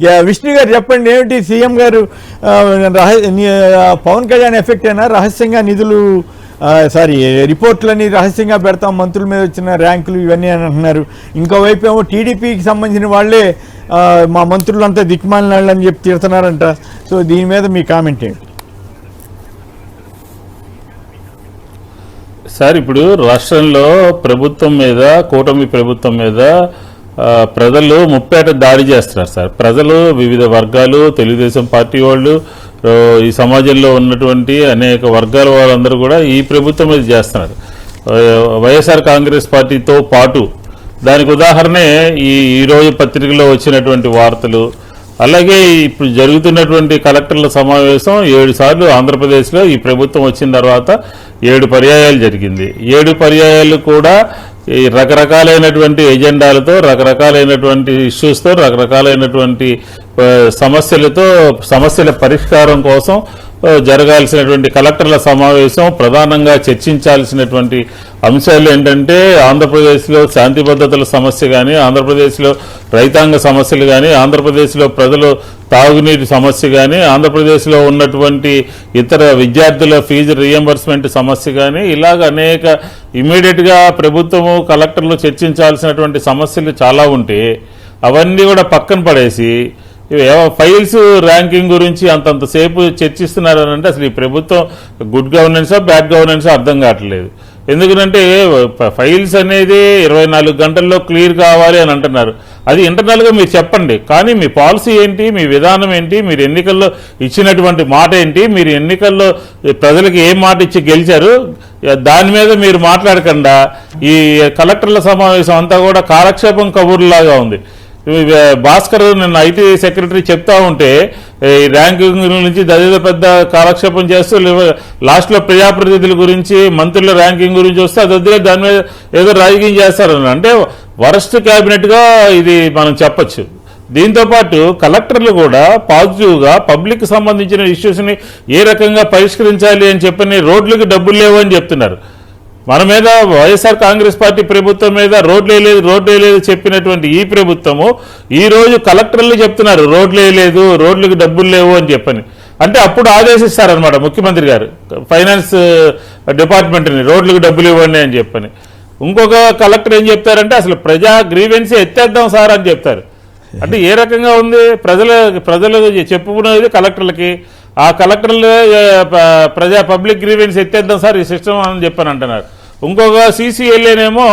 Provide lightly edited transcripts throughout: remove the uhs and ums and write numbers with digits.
విష్ణు గారు చెప్పండి, ఏమిటి సీఎం గారు పవన్ కళ్యాణ్ ఎఫెక్ట్ అయినా రహస్యంగా నిధులు రిపోర్ట్లని రహస్యంగా పెడతాం, మంత్రుల మీద వచ్చిన ర్యాంకులు ఇవన్నీ అని అంటున్నారు. ఇంకోవైపు ఏమో టీడీపీకి సంబంధించిన వాళ్ళే మా మంత్రులంతా దిక్మాలిన వాళ్ళు అని చెప్పి తిడుతున్నారంట. సో దీని మీద మీ కామెంట్ ఏంటి సార్? ఇప్పుడు రాష్ట్రంలో ప్రభుత్వం మీద, కూటమి ప్రభుత్వం మీద ప్రజలు ముప్పేట దాడి చేస్తున్నారు సార్. ప్రజలు, వివిధ వర్గాలు, తెలుగుదేశం పార్టీ వాళ్ళు, ఈ సమాజంలో ఉన్నటువంటి అనేక వర్గాల వాళ్ళందరూ కూడా ఈ ప్రభుత్వం మీద చేస్తున్నారు. వైఎస్ఆర్ కాంగ్రెస్ పార్టీతో పాటు దానికి ఉదాహరణే ఈరోజు పత్రికలో వచ్చినటువంటి వార్తలు. అలాగే ఇప్పుడు జరుగుతున్నటువంటి కలెక్టర్ల సమావేశం 7 సార్లు ఆంధ్రప్రదేశ్లో ఈ ప్రభుత్వం వచ్చిన తర్వాత 7 పర్యాయాలు జరిగింది. 7 పర్యాయాలు కూడా ఈ రకరకాలైనటువంటి ఎజెండాలతో, రకరకాలైనటువంటి ఇష్యూస్తో, రకరకాలైనటువంటి సమస్యల పరిష్కారం కోసం జరగాల్సినటువంటి కలెక్టర్ల సమావేశం ప్రధానంగా చర్చించాల్సినటువంటి అంశాలు ఏంటంటే ఆంధ్రప్రదేశ్లో శాంతి భద్రతల సమస్య కానీ, ఆంధ్రప్రదేశ్లో రైతాంగ సమస్యలు కానీ, ఆంధ్రప్రదేశ్లో ప్రజలు తాగునీటి సమస్య కానీ, ఆంధ్రప్రదేశ్లో ఉన్నటువంటి ఇతర విద్యార్థుల ఫీజు రియంబర్స్మెంట్ సమస్య కానీ, ఇలాగ అనేక ఇమ్మీడియట్గా ప్రభుత్వము కలెక్టర్లు చర్చించాల్సినటువంటి సమస్యలు చాలా ఉంటే అవన్నీ కూడా పక్కన పడేసి ఫైల్స్ ర్యాంకింగ్ గురించి అంతంతసేపు చర్చిస్తున్నారని అంటే అసలు ఈ ప్రభుత్వం గుడ్ గవర్నెన్సా బ్యాడ్ గవర్నెన్సా అర్థం కావట్లేదు. ఎందుకంటే ఫైల్స్ అనేది 24 గంటల్లో క్లియర్ కావాలి అని అంటున్నారు. అది ఇంటర్నల్గా మీరు చెప్పండి, కానీ మీ పాలసీ ఏంటి, మీ విధానం ఏంటి, మీరు ఎన్నికల్లో ఇచ్చినటువంటి మాట ఏంటి, మీరు ఎన్నికల్లో ప్రజలకు ఏం మాట ఇచ్చి గెలిచారు, దాని మీద మీరు మాట్లాడకుండా ఈ కలెక్టర్ల సమావేశం అంతా కూడా కాలక్షేపం కబుర్లాగా ఉంది. భాస్కర్ నిన్న ఐటీ సెక్రటరీ చెప్తా ఉంటే ఈ ర్యాంకింగ్ నుంచి అదేదో పెద్ద కాలక్షేపం చేస్తూ లాస్ట్లో ప్రజాప్రతినిధుల గురించి, మంత్రుల ర్యాంకింగ్ గురించి వస్తే అది వద్దులే, దాని మీద ఏదో రాజకీయం చేస్తారని అంటే వరస్ట్ క్యాబినెట్గా ఇది మనం చెప్పచ్చు. దీంతోపాటు కలెక్టర్లు కూడా పాజిటివ్గా పబ్లిక్ సంబంధించిన ఇష్యూస్ని ఏ రకంగా పరిష్కరించాలి అని చెప్పని రోడ్లకి డబ్బులు లేవు అని చెప్తున్నారు. మన మీద వైఎస్ఆర్ కాంగ్రెస్ పార్టీ ప్రభుత్వం మీద రోడ్లు వేయలేదు చెప్పినటువంటి ఈ ప్రభుత్వము ఈ రోజు కలెక్టర్లు చెప్తున్నారు రోడ్లు వేయలేదు, రోడ్లకు డబ్బులు లేవు అని చెప్పని. అంటే అప్పుడు ఆదేశిస్తారనమాట ముఖ్యమంత్రి గారు ఫైనాన్స్ డిపార్ట్మెంట్ని రోడ్లకు డబ్బులు ఇవ్వండి అని చెప్పని. ఇంకొక కలెక్టర్ ఏం చెప్తారంటే అసలు ప్రజా గ్రీవెన్స్ ఎత్తేద్దాం సార్ అని చెప్తారు. అంటే ఏ రకంగా ఉంది? ప్రజలు చెప్పుకునేది కలెక్టర్లకి, ఆ కలెక్టర్లు పబ్లిక్ గ్రీవెన్స్ ఎత్తేద్దాం సార్ ఈ సిస్టమ్ అని చెప్పని అంటున్నారు. ఇంకొక సీసీఎల్ఏనేమో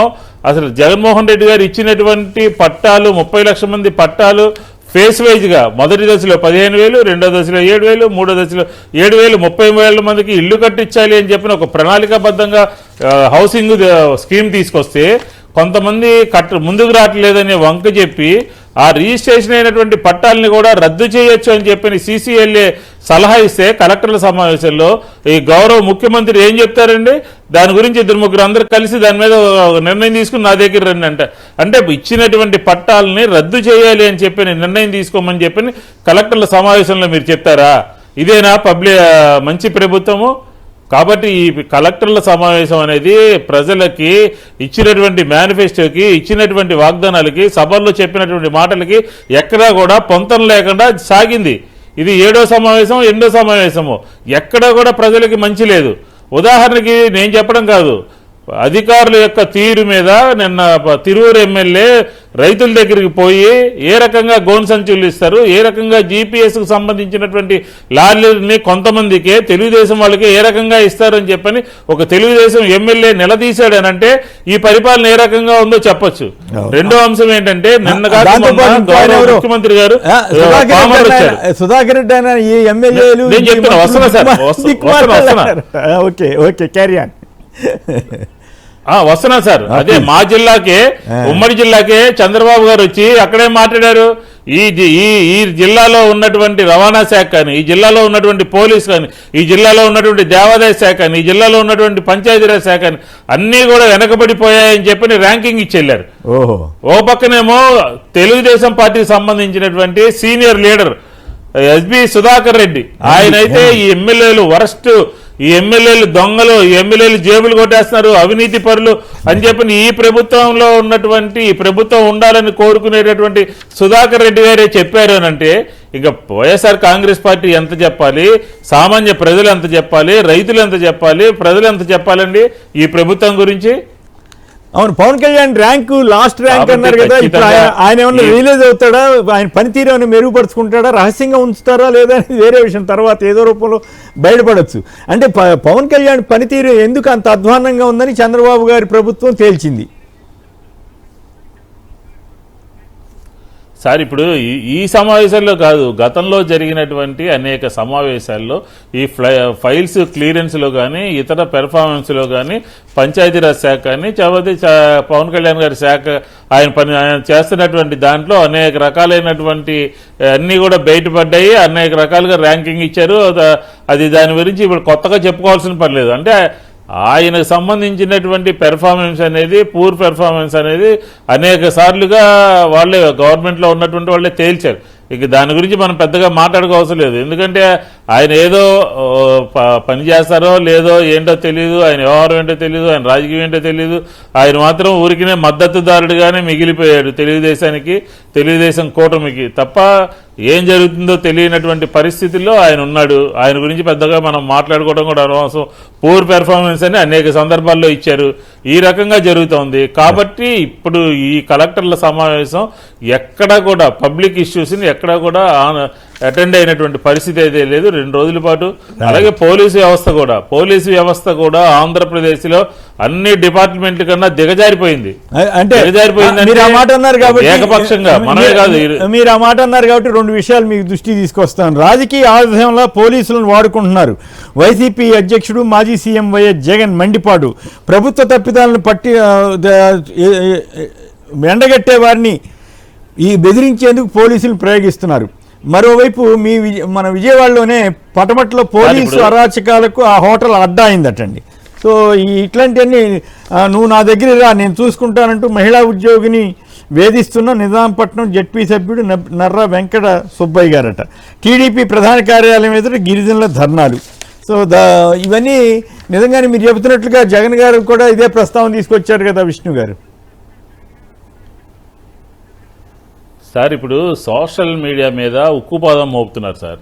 అసలు జగన్మోహన్ రెడ్డి గారు ఇచ్చినటువంటి పట్టాలు 30 లక్షల మంది పట్టాలు ఫేస్ వైజ్గా మొదటి దశలో 15,000, రెండో దశలో 7,000, మూడో దశలో 7,000, 30,000 మందికి ఇల్లు కట్టించాలి అని చెప్పిన ఒక ప్రణాళికాబద్ధంగా హౌసింగ్ స్కీమ్ తీసుకొస్తే కొంతమంది ముందుకు రావట్లేదని వంక చెప్పి ఆ రిజిస్ట్రేషన్ అయినటువంటి పట్టాలని కూడా రద్దు చేయొచ్చు అని చెప్పి సీసీఎల్ఏ సలహా ఇస్తే కలెక్టర్ల సమావేశంలో ఈ గౌరవ ముఖ్యమంత్రి ఏం చెప్తారండి? దాని గురించి 2-3 అందరూ కలిసి దాని మీద నిర్ణయం తీసుకుని నా దగ్గర రండి అంటే ఇచ్చినటువంటి పట్టాలని రద్దు చేయాలి అని చెప్పి నిర్ణయం తీసుకోమని చెప్పి కలెక్టర్ల సమావేశంలో మీరు చెప్తారా? ఇదేనా మంచి ప్రభుత్వము? కాబట్టి ఈ కలెక్టర్ల సమావేశం అనేది ప్రజలకి ఇచ్చినటువంటి మేనిఫెస్టోకి, ఇచ్చినటువంటి వాగ్దానాలకి, సభల్లో చెప్పినటువంటి మాటలకి ఎక్కడా కూడా పొంతం లేకుండా సాగింది. ఇది 7వ సమావేశం, 8వ సమావేశము. ఎక్కడా కూడా ప్రజలకి మంచి లేదు. ఉదాహరణకి నేను చెప్పడం కాదు, అధికారుల యొక్క తీరు మీద నిన్న తిరువూరు ఎమ్మెల్యే రైతుల దగ్గరికి పోయి ఏ రకంగా గోను సంచులు ఇస్తారు, ఏ రకంగా జీపీఎస్కు సంబంధించినటువంటి లారీని కొంతమందికే తెలుగుదేశం వాళ్ళకి ఏ రకంగా ఇస్తారని చెప్పని ఒక తెలుగుదేశం ఎమ్మెల్యే నిలదీశాడనంటే ఈ పరిపాలన ఏ రకంగా ఉందో చెప్పొచ్చు. రెండో అంశం ఏంటంటే నిన్న ముఖ్యమంత్రి గారు సుధాకర్ రెడ్డి ఈ ఎమ్మెల్యేలు నేను చెప్తున్నా వస్తున్నా సార్ వస్తున్నా సార్. అదే మా జిల్లాకే, ఉమ్మడి జిల్లాకే చంద్రబాబు గారు వచ్చి అక్కడే మాట్లాడారు. ఈ జిల్లాలో ఉన్నటువంటి రవాణా శాఖ కానీ, ఈ జిల్లాలో ఉన్నటువంటి పోలీస్ కానీ, ఈ జిల్లాలో ఉన్నటువంటి దేవాదాయ శాఖ కానీ, ఈ జిల్లాలో ఉన్నటువంటి పంచాయతీరాజ్ శాఖ కానీ అన్నీ కూడా వెనకబడిపోయాయని చెప్పి ర్యాంకింగ్ ఇచ్చెళ్లారు. ఓ పక్కనేమో తెలుగుదేశం పార్టీకి సంబంధించినటువంటి senior leader SB Sudhakar Reddy, ఆయన అయితే ఈ ఎమ్మెల్యేలు వరస్ట్ ఈ ఎమ్మెల్యేలు దొంగలు, ఈ ఎమ్మెల్యేలు జేబులు కొట్టేస్తున్నారు, అవినీతి పరులు అని చెప్పి ఈ ప్రభుత్వంలో ఉన్నటువంటి ఈ ప్రభుత్వం ఉండాలని కోరుకునేటటువంటి సుధాకర్ రెడ్డి గారే చెప్పారు అని అంటే ఇక వైఎస్ఆర్ కాంగ్రెస్ పార్టీ ఎంత చెప్పాలి, సామాన్య ప్రజలు ఎంత చెప్పాలి, రైతులు ఎంత చెప్పాలి, ప్రజలు ఎంత చెప్పాలండి ఈ ప్రభుత్వం గురించి? అవును, Pawan Kalyan rank last rank అన్నారు కదా, ఇప్పుడు ఆయన ఏమన్నా రిలీజ్ అవుతాడా, ఆయన పనితీరు ఏమైనా మెరుగుపరుచుకుంటాడా, రహస్యంగా ఉంచుతారా లేదా అనేది వేరే విషయం, తర్వాత ఏదో రూపంలో బయటపడవచ్చు. అంటే పవన్ కళ్యాణ్ పనితీరు ఎందుకు అంత అధ్వాన్నంగా ఉందని చంద్రబాబు గారి ప్రభుత్వం తేల్చింది. సార్ ఇప్పుడు ఈ సమావేశాల్లో కాదు, గతంలో జరిగినటువంటి అనేక సమావేశాల్లో ఈ ఫైల్స్ క్లియరెన్స్లో కానీ ఇతర పెర్ఫార్మెన్స్లో కానీ పంచాయతీరాజ్ శాఖ కానీ పవన్ కళ్యాణ్ గారి శాఖ ఆయన చేస్తున్నటువంటి దాంట్లో అనేక రకాలైనటువంటి అన్నీ కూడా బయటపడ్డాయి, అనేక రకాలుగా ర్యాంకింగ్ ఇచ్చారు. అది దాని గురించి ఇప్పుడు కొత్తగా చెప్పుకోవాల్సిన పని లేదు. అంటే ఆయనకు సంబంధించినటువంటి పెర్ఫార్మెన్స్ అనేది, పూర్ పెర్ఫార్మెన్స్ అనేది అనేక సార్లుగా వాళ్ళే గవర్నమెంట్లో ఉన్నటువంటి వాళ్ళే తేల్చారు. ఇక దాని గురించి మనం పెద్దగా మాట్లాడుకోవసరం లేదు. ఎందుకంటే ఆయన ఏదో పని చేస్తారో లేదో ఏంటో తెలియదు, ఆయన వ్యవహారం ఏంటో తెలియదు, ఆయన రాజకీయం ఏంటో తెలియదు. ఆయన మాత్రం ఊరికినే మద్దతుదారుడుగానే మిగిలిపోయాడు తెలుగుదేశానికి, తెలుగుదేశం కూటమికి తప్ప ఏం జరుగుతుందో తెలియనటువంటి పరిస్థితుల్లో ఆయన ఉన్నాడు. ఆయన గురించి పెద్దగా మనం మాట్లాడుకోవడం కూడా అనవసరం. పూర్ పెర్ఫార్మెన్స్ అని అనేక సందర్భాల్లో ఇచ్చారు. ఈ రకంగా జరుగుతోంది. కాబట్టి ఇప్పుడు ఈ కలెక్టర్ల సమావేశం ఎక్కడా కూడా పబ్లిక్ ఇష్యూస్ని ఎక్కడా కూడా అటెండ్ అయినటువంటి పరిస్థితి అయితే లేదు 2 రోజుల పాటు. అలాగే పోలీసు వ్యవస్థ కూడా ఆంధ్రప్రదేశ్ లో అన్ని డిపార్ట్మెంట్ల కన్నా దిగజారిపోయింది. అంటే మీరు ఆ మాట అన్నారు కాబట్టి ఏకపక్షంగా మనమే కాదు, మీరు ఆ మాట అన్నారు కాబట్టి 2 విషయాలు మీకు దృష్టికి తీసుకొస్తాను. రాజకీయ ఆయుధంలో పోలీసులను వాడుకుంటున్నారు. వైసీపీ అధ్యక్షుడు మాజీ సీఎం వైఎస్ జగన్ మండిపాడు. ప్రభుత్వ తప్పిదాలను పట్టి ఎండగట్టే వారిని బెదిరించేందుకు పోలీసులు ప్రయోగిస్తున్నారు. మరోవైపు మన విజయవాడలోనే పటమట్లో పోలీసు అరాచకాలకు ఆ హోటల్ అడ్డా అయిందటండి. సో ఇట్లాంటివన్నీ నువ్వు నా దగ్గర రా నేను చూసుకుంటానంటూ మహిళా ఉద్యోగిని వేధిస్తున్న నిజాంపట్నం జెడ్పీ సభ్యుడు నర్రా వెంకట సుబ్బయ్య గారట. టీడీపీ ప్రధాన కార్యాలయం ఎదుట గిరిజనుల ధర్నాలు. సో ఇవన్నీ నిజంగానే మీరు చెబుతున్నట్లుగా జగన్ గారు కూడా ఇదే ప్రస్తావన తీసుకొచ్చారు కదా విష్ణు గారు. సార్ ఇప్పుడు సోషల్ మీడియా మీద ఉక్కుపాదం మోపుతున్నారు సార్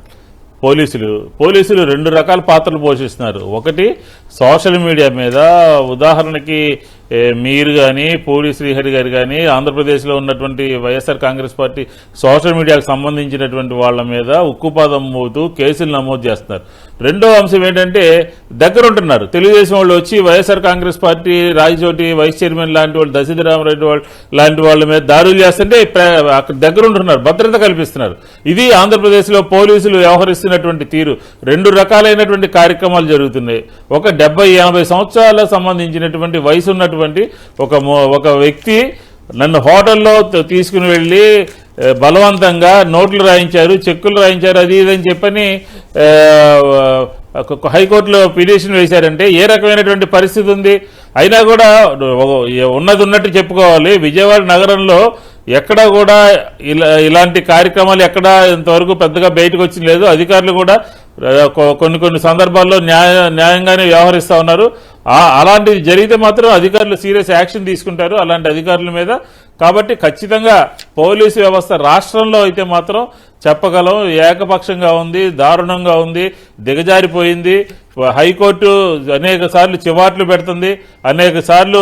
పోలీసులు 2 రకాల పాత్రలు పోషిస్తున్నారు. ఒకటి సోషల్ మీడియా మీద, ఉదాహరణకి మీరు కానీ పూడి శ్రీహరి గారు కానీ ఆంధ్రప్రదేశ్లో ఉన్నటువంటి వైఎస్ఆర్ కాంగ్రెస్ పార్టీ సోషల్ మీడియాకు సంబంధించినటువంటి వాళ్ళ మీద ఉక్కుపాదం మోపుతూ కేసులు నమోదు చేస్తున్నారు. రెండో అంశం ఏంటంటే దగ్గర ఉంటున్నారు తెలుగుదేశం వాళ్ళు వచ్చి YSR Congress party Rayachoti vice chairman లాంటి వాళ్ళు, దశరథరామరెడ్డి వాళ్ళు లాంటి వాళ్ళ మీద దాడులు చేస్తుంటే అక్కడ దగ్గర ఉంటున్నారు, భద్రత కల్పిస్తున్నారు. ఇది ఆంధ్రప్రదేశ్లో పోలీసులు వ్యవహరిస్తున్నటువంటి తీరు. 2 రకాలైనటువంటి కార్యక్రమాలు జరుగుతున్నాయి. ఒక 70-80 సంవత్సరాలకు సంబంధించినటువంటి వయసు ఉన్నటువంటి ఒక వ్యక్తి నన్ను హోటల్లో తీసుకుని వెళ్ళి బలవంతంగా నోట్లు రాయించారు, చెక్కులు రాయించారు, అది ఇదని చెప్పని హైకోర్టులో పిటిషన్ వేశారంటే ఏ రకమైనటువంటి పరిస్థితి ఉంది? అయినా కూడా ఉన్నది ఉన్నట్టు చెప్పుకోవాలి. విజయవాడ నగరంలో ఎక్కడా కూడా ఇలాంటి కార్యక్రమాలు ఎక్కడా ఇంతవరకు పెద్దగా బయటకు వచ్చింది లేదు. అధికారులు కూడా కొన్ని సందర్భాల్లో న్యాయంగానే వ్యవహరిస్తూ ఉన్నారు. అలాంటివి జరిగితే మాత్రం అధికారులు సీరియస్ యాక్షన్ తీసుకుంటారు అలాంటి అధికారుల మీద. కాబట్టి ఖచ్చితంగా పోలీసు వ్యవస్థ రాష్ట్రంలో అయితే మాత్రం చెప్పగలం ఏకపక్షంగా ఉంది, దారుణంగా ఉంది, దిగజారిపోయింది. హైకోర్టు అనేక సార్లు చివాట్లు పెడుతుంది, అనేక సార్లు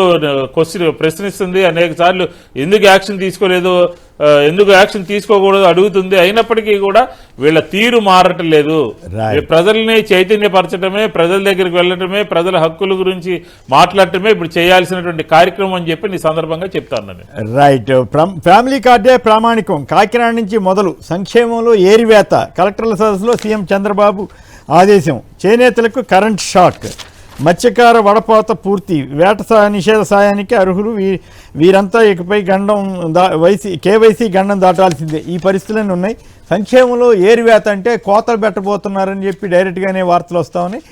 ప్రశ్నిస్తుంది, అనేక సార్లు ఎందుకు యాక్షన్ తీసుకోలేదు, ఎందుకు యాక్షన్ తీసుకోకూడదు అడుగుతుంది. అయినప్పటికీ కూడా వీళ్ళ తీరు మారటం లేదు. ప్రజల్ని చైతన్యపరచడమే, ప్రజల దగ్గరికి వెళ్ళటమే, ప్రజల హక్కుల గురించి మాట్లాడటమే ఇప్పుడు చేయాల్సినటువంటి కార్యక్రమం అని చెప్పి ఈ సందర్భంగా చెప్తాను. రైట్. ఫ్యామిలీ కార్డే ప్రామాణికం. కాకినాడ నుంచి మొదలు సంక్షేమంలో ఏరివేత. కలెక్టర్ల సదస్సులో సీఎం చంద్రబాబు ఆదేశం. చేనేతలకు కరెంట్ షాక్. మత్స్యకార వడపోత పూర్తి. వేట నిషేధ సాయానికి అర్హులు. వీరంతా ఇకపై కేవైసీ గండం దాటాల్సిందే. ఈ పరిస్థితులన్నీ ఉన్నాయి. సంక్షేమంలో ఏరివేత అంటే కోతలు పెట్టబోతున్నారని చెప్పి డైరెక్ట్గానే వార్తలు వస్తా ఉన్నాయి.